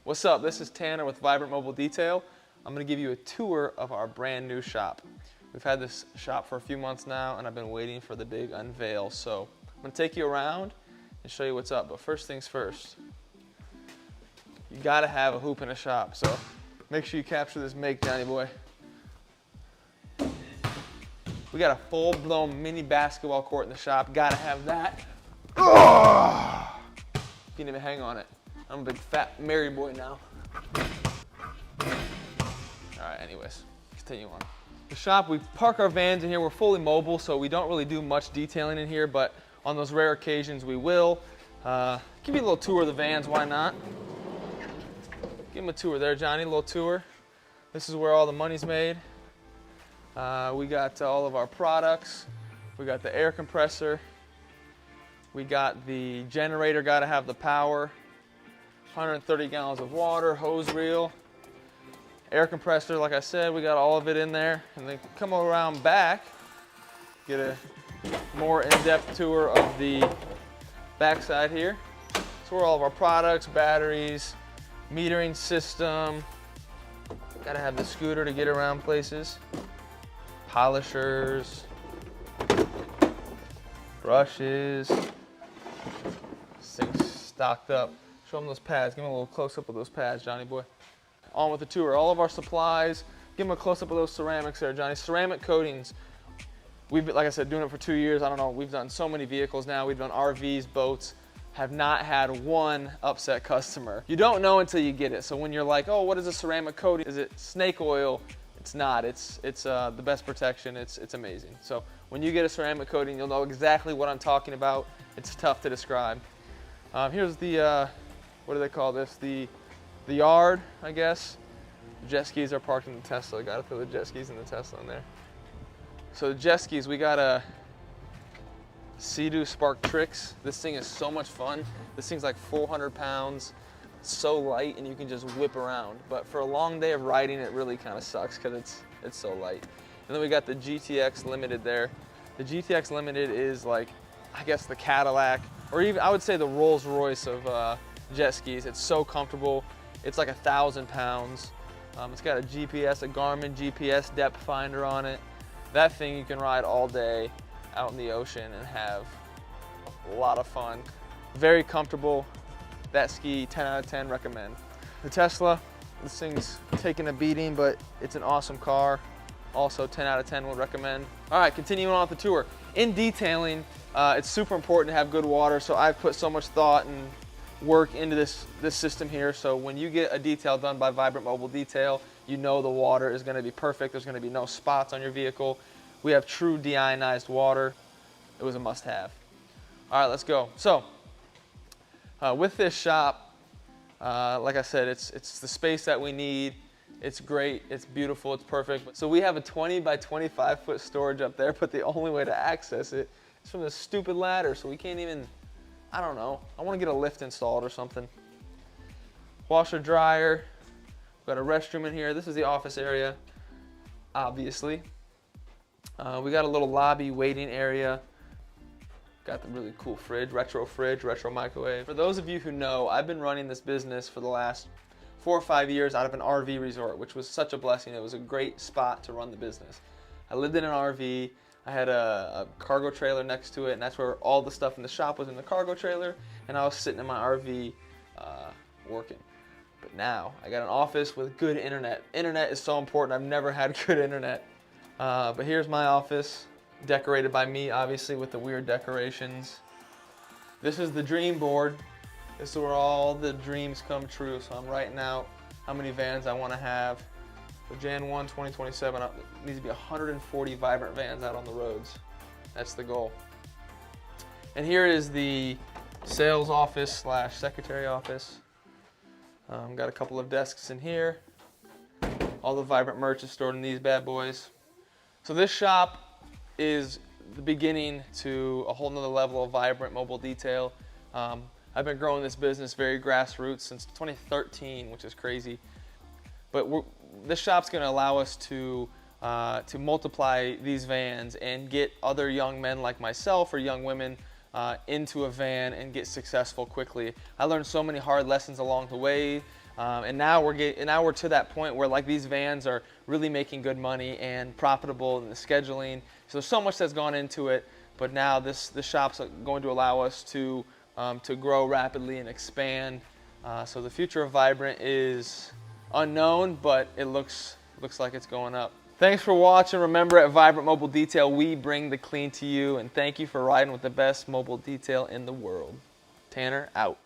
What's up? This is Tanner with Vibrant Mobile Detail. I'm going to give you a tour of our brand new shop. We've had this shop for a few months now, and I've been waiting for the big unveil. So I'm going to take you around and show you what's up. But first things first, you got to have a hoop in a shop. So make sure you capture this make, Johnny boy. We got a full-blown mini basketball court in the shop. Got to have that. Oh! Can't even hang on it. I'm a big fat Mary boy now. All right, anyways, continue on. The shop, we park our vans in here. We're fully mobile, so we don't really do much detailing in here, but on those rare occasions we will. Give you a little tour of the vans, why not? Give them a tour there, Johnny, a little tour. This is where all the money's made. We got all of our products. We got the air compressor. We got the generator, got to have the power. 130 gallons of water, hose reel, air compressor, like I said, we got all of it in there. And then come around back, get a more in-depth tour of the backside here. So where all of our products, batteries, metering system, got to have the scooter to get around places, polishers, brushes, this thing's stocked up. Show them those pads. Give them a little close-up of those pads, Johnny boy. On with the tour. All of our supplies. Give them a close-up of those ceramics there, Johnny. Ceramic coatings. We've been, like I said, doing it for 2 years. I don't know. We've done so many vehicles now. We've done RVs, boats. Have not had one upset customer. You don't know until you get it. So when you're like, oh, what is a ceramic coating? Is it snake oil? It's not. It's the best protection. It's amazing. So when you get a ceramic coating, you'll know exactly what I'm talking about. It's tough to describe. Here's the what do they call this? The yard, I guess. The jet skis are parked in the Tesla. Gotta throw the jet skis in the Tesla in there. So the jet skis, we got a Sea-Doo Spark Trix. This thing is so much fun. This thing's like 400 pounds. It's so light and you can just whip around. But for a long day of riding, it really kind of sucks because it's so light. And then we got the GTX Limited there. The GTX Limited is like, I guess the Cadillac, or even I would say the Rolls Royce of jet skis. It's so comfortable. It's like 1,000 pounds. It's got a GPS, a Garmin GPS depth finder on it. That thing you can ride all day out in the ocean and have a lot of fun. Very comfortable. That ski, 10 out of 10, recommend. The Tesla, this thing's taking a beating, but it's an awesome car. Also 10 out of 10 would recommend. All right, continuing on with the tour. In detailing, it's super important to have good water, so I've put so much thought and work into this system here. So when you get a detail done by Vibrant Mobile Detail, you know the water is going to be perfect. There's going to be no spots on your vehicle. We have true deionized water. It was a must-have. All right, let's go. So with this shop, like I said, it's the space that we need. It's great, it's beautiful, it's perfect. So we have a 20 by 25 foot storage up there, but the only way to access it is from this stupid ladder, so we can't even, I don't know. I want to get a lift installed or something. Washer, dryer. We've got a restroom in here. This is the office area, obviously. We got a little lobby waiting area. Got the really cool fridge, retro microwave. For those of you who know, I've been running this business for the last 4 or 5 years out of an RV resort, which was such a blessing. It was a great spot to run the business. I lived in an RV. I had a cargo trailer next to it, and that's where all the stuff in the shop was in the cargo trailer, and I was sitting in my RV working. But now, I got an office with good internet. Internet is so important. I've never had good internet. But here's my office, decorated by me, obviously, with the weird decorations. This is the dream board. This is where all the dreams come true. So I'm writing out how many vans I want to have. For Jan 1, 2027, it needs to be 140 Vibrant vans out on the roads. That's the goal. And here is the sales office slash secretary office. Got a couple of desks in here. All the Vibrant merch is stored in these bad boys. So this shop is the beginning to a whole nother level of Vibrant Mobile Detail. I've been growing this business very grassroots since 2013, which is crazy. But this shop's going to allow us to multiply these vans and get other young men like myself or young women into a van and get successful quickly. I learned so many hard lessons along the way. And now we're to that point where like these vans are really making good money and profitable in the scheduling. So there's so much that's gone into it, but now this shop's going to allow us to grow rapidly and expand. So the future of Vibrant is unknown, but it looks like it's going up. Thanks for watching. Remember, at Vibrant Mobile Detail, we bring the clean to you, and thank you for riding with the best mobile detail in the world. Tanner, out.